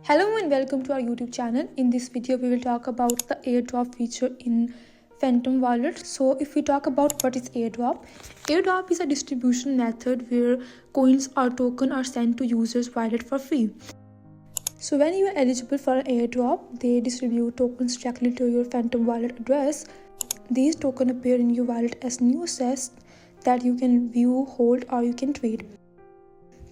Hello and welcome to our YouTube channel. In this video, we will talk about the airdrop feature in Phantom Wallet. So if we talk about what is airdrop is a distribution method where coins or token are sent to users' wallet for free. So when you are eligible for an airdrop, they distribute tokens directly to your Phantom Wallet address. These tokens appear in your wallet as new assets that you can view, hold, or you can trade.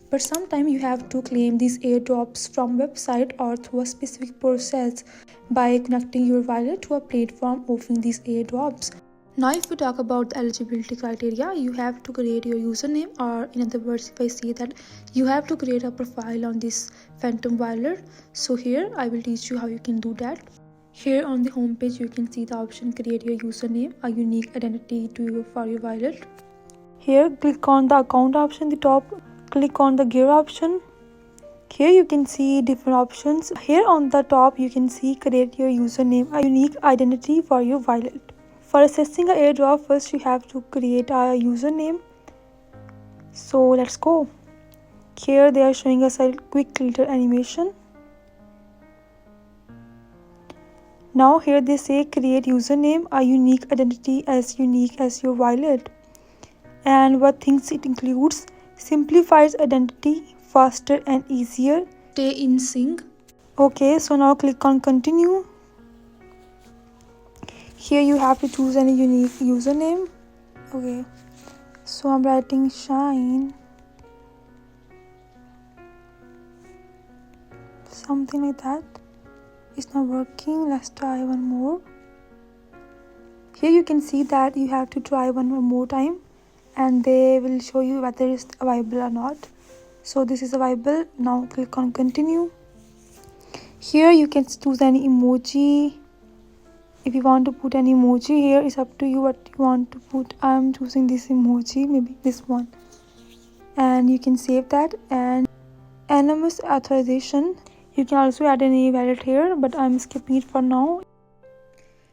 But sometimes you have to claim these airdrops from website or through a specific process by connecting your wallet to a platform offering these airdrops. Now if we talk about the eligibility criteria, you have to create your username, or in other words, if I say that you have to create a profile on this Phantom Wallet. So here I will teach you how you can do that. Here on the home page you can see the option create your username, a unique identity for your wallet. Here click on the account option at the top. Click on the gear option. Here you can see different options. Here on the top you can see create your username, a unique identity for your wallet. For accessing an airdrop, first you have to create a username. So let's go. Here they are showing us a quick little animation. Now here they say create username, a unique identity as unique as your wallet. And what things it includes: simplifies identity, faster and easier, stay in sync. Okay, so now click on continue. Here you have to choose any unique username. Okay, so I'm writing shine, something like that. It's not working. Let's try one more. Here you can see that you have to try one more time and they will show you whether it's viable or not. So this is viable. Now click on continue. Here you can choose any emoji. If you want to put any emoji, here it's up to you what you want to put. I'm choosing this emoji, maybe this one, and you can save that. And anonymous authorization, you can also add any wallet here, but I'm skipping it for now.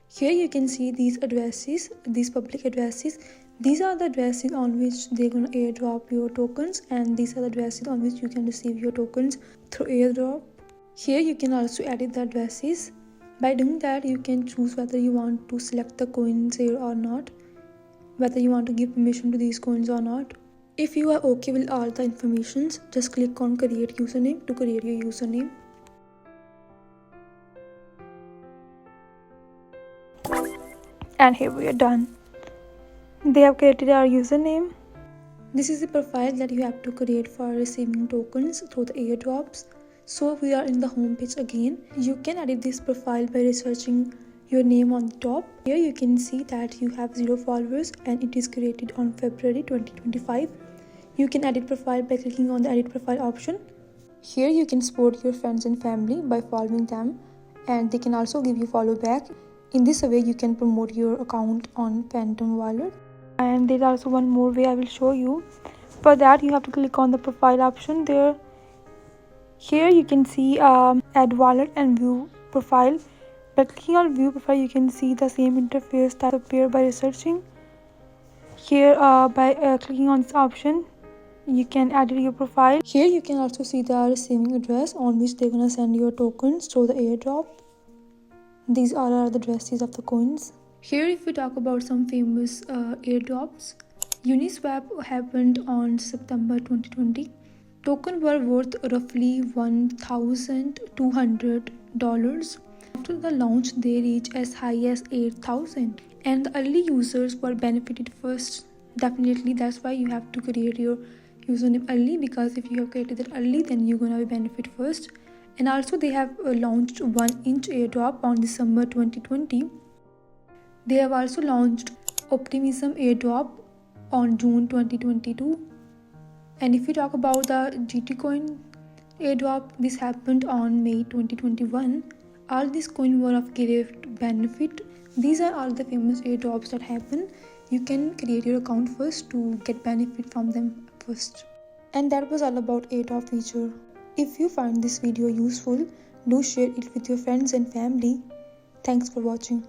Here you can see these addresses, these public addresses. These are the addresses on which they're gonna airdrop your tokens, and these are the addresses on which you can receive your tokens through airdrop. Here you can also edit the addresses. By doing that, you can choose whether you want to select the coins here or not, whether you want to give permission to these coins or not. If you are okay with all the informations, just click on create username to create your username. And here we are done. They have created our username. This is the profile that you have to create for receiving tokens through the airdrops. So we are in the home page again. You can edit this profile by researching your name on the top. Here you can see that you have 0 followers and it is created on February 2025. You can edit profile by clicking on the edit profile option. Here you can support your friends and family by following them, and they can also give you follow back. In this way you can promote your account on Phantom Wallet. And there's also one more way I will show you. For that you have to click on the profile option there. Here you can see add wallet and view profile. By clicking on view profile you can see the same interface that appear by researching. Here by clicking on this option you can edit your profile. Here you can also see the receiving address on which they're gonna send your tokens through the airdrop. These are the addresses of the coins. Here if we talk about some famous airdrops, Uniswap happened on September 2020. Tokens were worth roughly $1,200. After the launch they reached as high as 8,000, and the early users were benefited first. Definitely that's why you have to create your username early, because if you have created it early then you're gonna benefit first. And also they have launched 1-inch airdrop on December 2020. They have also launched Optimism airdrop on June 2022. And if we talk about the GT coin airdrop, this happened on May 2021. All these coins were of great benefit. These are all the famous airdrops that happen. You can create your account first to get benefit from them first. And that was all about airdrop feature. If you find this video useful, do share it with your friends and family. Thanks for watching.